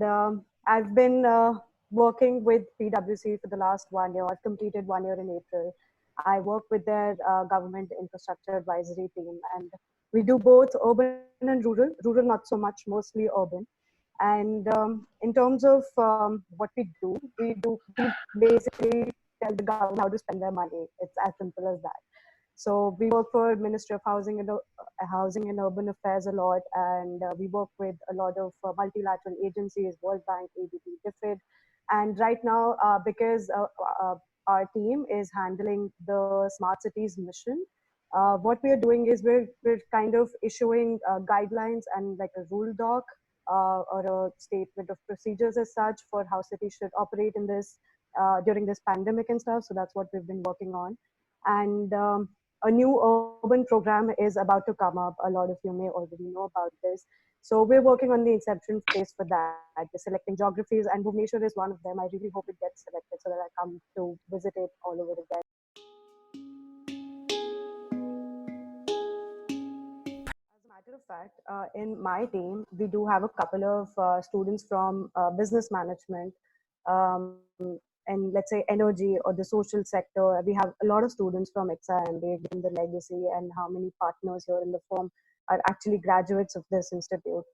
I've been working with PwC for the last 1 year. I've completed 1 year in April. I work with their government infrastructure advisory team, and we do both urban and rural. Rural, not so much, mostly urban. And in terms of what we basically tell the government how to spend their money. It's as simple as that. So we work for Ministry of Housing and Urban Affairs a lot, and we work with a lot of multilateral agencies, World Bank, ADB, DFID. And right now, because our team is handling the smart cities mission, what we are doing is we're kind of issuing guidelines and like a rule doc or a statement of procedures as such for how cities should operate in this during this pandemic and stuff. So that's what we've been working on. And a new urban program is about to come up. A lot of you may already know about this. So we're working on the inception phase for that. We're selecting geographies, and Bhubaneswar is one of them. I really hope it gets selected so that I come to visit it all over again. As a matter of fact, in my team, we do have a couple of students from business management and let's say energy or the social sector. We have a lot of students from XIMBA, given the legacy and how many partners here in the firm are actually graduates of this institute.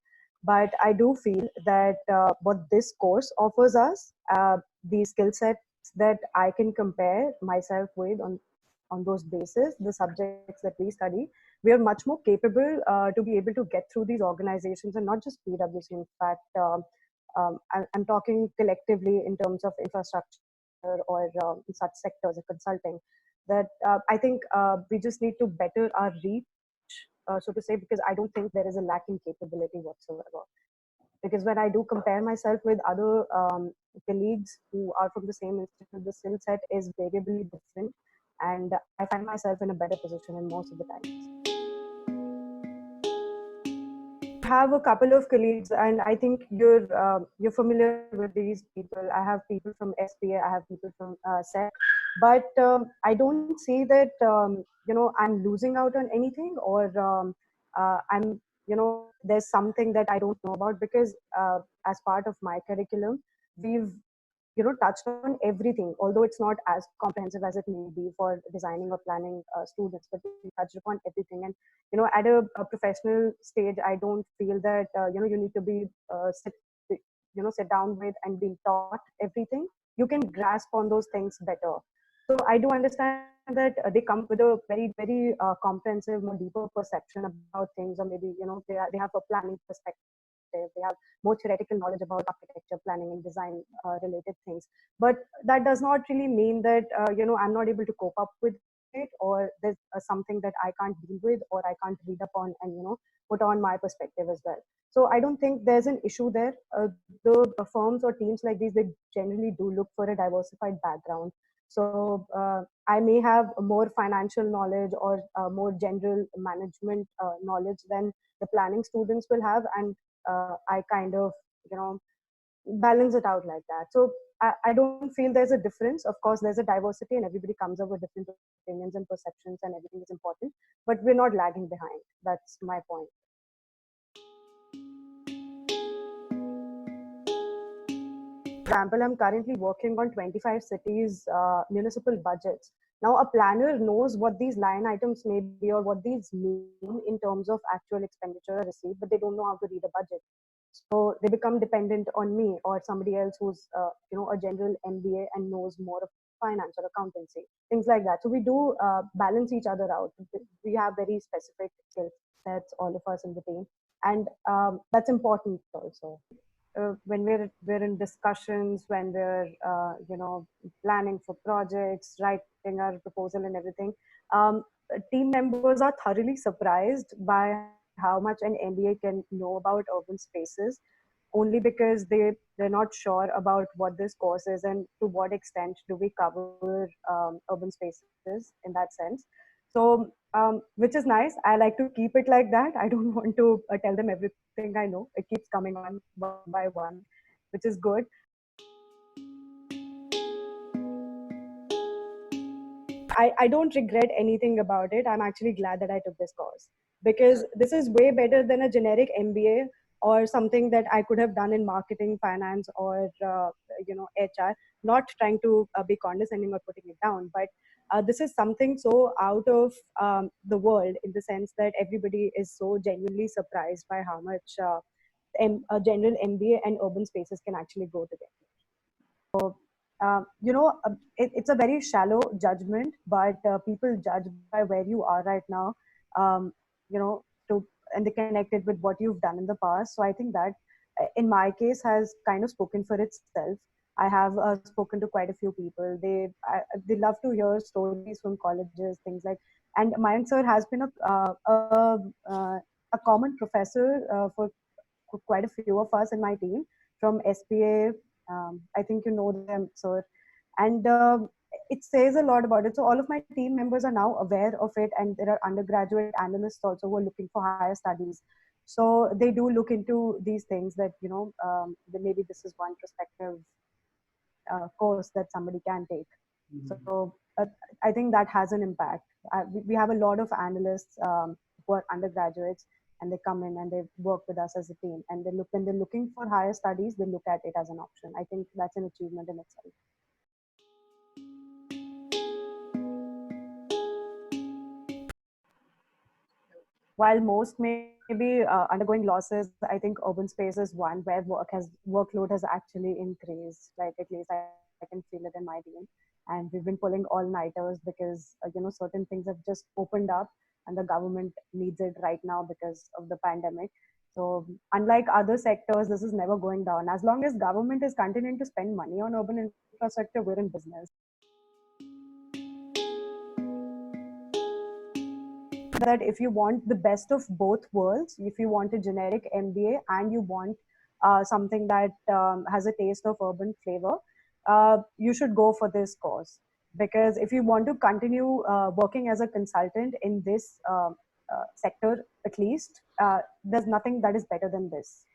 But I do feel that what this course offers us, the skill sets that I can compare myself with on those bases, the subjects that we study, we are much more capable to be able to get through these organizations, and not just PwC. In fact, I'm talking collectively in terms of infrastructure or such sectors of consulting. That I think we just need to better our reach, so to say, because I don't think there is a lack in capability whatsoever. Because when I do compare myself with other colleagues who are from the same institute, the skill set is variably different, and I find myself in a better position in most of the times. Have a couple of colleagues, and I think you're familiar with these people. I have people from SPA, I have people from SEC, but I don't see that I'm losing out on anything, or I'm there's something that I don't know about, because as part of my curriculum, we've touched on everything, although it's not as comprehensive as it may be for designing or planning students, but we touched upon everything. And at a professional stage, I don't feel that you need to be sit down with and be taught everything. You can grasp on those things better. So I do understand that they come with a very comprehensive, more deeper perception about things, or maybe they have a planning perspective. They have more theoretical knowledge about architecture, planning, and design related things. But that does not really mean that I'm not able to cope up with it, or there's something that I can't deal with, or I can't read up on and put on my perspective as well. So I don't think there's an issue there. The firms or teams like these, they generally do look for a diversified background. So I may have more financial knowledge or more general management knowledge than the planning students will have, and I kind of balance it out like that. So I don't feel there's a difference. Of course, there's a diversity, and everybody comes up with different opinions and perceptions, and everything is important. But we're not lagging behind. That's my point. For example, I'm currently working on 25 cities' municipal budgets. Now, a planner knows what these line items may be or what these mean in terms of actual expenditure received, but they don't know how to read a budget. So they become dependent on me or somebody else who's a general MBA and knows more of finance or accountancy, things like that. So we do balance each other out. We have very specific skill sets, all of us in the team, and that's important also. When we're in discussions, when we're planning for projects, writing our proposal and everything, team members are thoroughly surprised by how much an MBA can know about urban spaces, only because they're not sure about what this course is and to what extent do we cover urban spaces in that sense. So which is nice. I like to keep it like that. I don't want to tell them everything I know. It keeps coming on one by one, which is good. I don't regret anything about it. I'm actually glad that I took this course, because this is way better than a generic MBA or something that I could have done in marketing, finance, or HR. Not trying to be condescending or putting it down, but this is something so out of the world, in the sense that everybody is so genuinely surprised by how much a general MBA and urban spaces can actually go together. It's a very shallow judgment, but people judge by where you are right now, um, and they connect it with what you've done in the past. So I think that, in my case, has kind of spoken for itself. I have spoken to quite a few people. They love to hear stories from colleges, things like. And Mayank sir has been a common professor for quite a few of us in my team from SPA. I think you know them, sir. And it says a lot about it. So all of my team members are now aware of it, and there are undergraduate analysts also who are looking for higher studies. So they do look into these things, that that maybe this is one prospective course that somebody can take. So I think that has an impact. We have a lot of analysts who are undergraduates, and they come in and they work with us as a team. And they look when they're looking for higher studies, they look at it as an option. I think that's an achievement in itself. While most may be undergoing losses, I think urban space is one where workload has actually increased. Like, at least I can feel it in my team, and we've been pulling all nighters because certain things have just opened up, and the government needs it right now because of the pandemic. So unlike other sectors, this is never going down. As long as government is continuing to spend money on urban infrastructure, we're in business. That if you want the best of both worlds, if you want a generic MBA and you want something that has a taste of urban flavor, you should go for this course. Because if you want to continue working as a consultant in this sector, at least, there's nothing that is better than this.